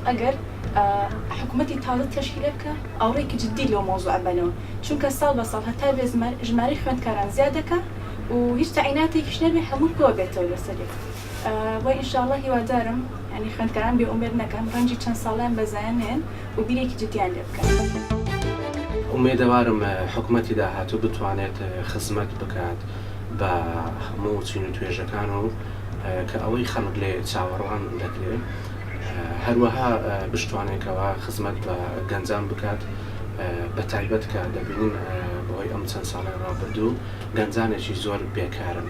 ئەگەر حکوومەتی تازە تەشکیل بکە ئەوڕێکی جددی لەو مۆزوع بنەوە چونکە ساڵ بە ساڵ هەتا بێ ژمارەی خوێندکاران زیاد دەکە و هیچ تەعیناتێکیش نەبێ هەموو کۆ بێتەوە لەسەرێ وای ئینشاءڵڵا هیوادارم ینی خوێندکاران بێ ئومێد نەکەن ڕەنجی چەند ساڵیان بەزایانێن و بیرێکی جددیان لێ بکەن. ئومێدەوارم حکوومەتی داهاتوو بتوانێت خزمەت بکات بە هەموو چین و توێژەکان و کە ئەوەی خەڵک لێ چاوەڕوان دەکرێت هەروەها بشتوانێکەوە خزمەت بە گەنجان بکات بە تایبەت کە دەبینین بۆی ئەم چەند ساڵی ڕابردوو گەنجانێکی زۆر بێکارن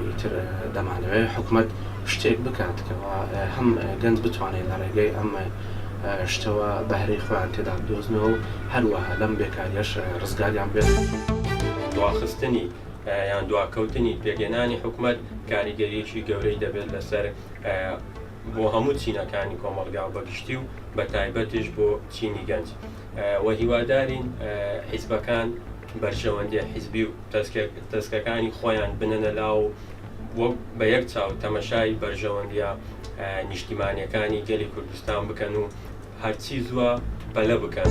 ئیتر دەمانەوێت حکوومەت شتێک بکات کەەوە هەم گەنج بتوانێت لە ڕێگەی ئەم شتەوە بەهرەی خۆیان تێدا بدۆزنەوە و هەروەها لەم بێکاریەش ڕزگاریان بێت. دواخستنی یان دواکەوتنی پێگەێنانی حکوومەت کاریگەریەکی گەورەی دەبێت لەسەر بۆ هەموو چینەکانی کۆمەڵگا و بەگشتی و بە تایبەتیش بۆ چینی گەنج و هیوادارین حیزبەکان بەرژەوەندی حیزبی و تەسکەکانی خۆیان بنەنە لاو وەک بە یەک چاو تەمەشای بەرژەوەندیە نیشتیمانیەکانی گەلی کوردستان بکەن و هەرچی زووە بەلە بکەن.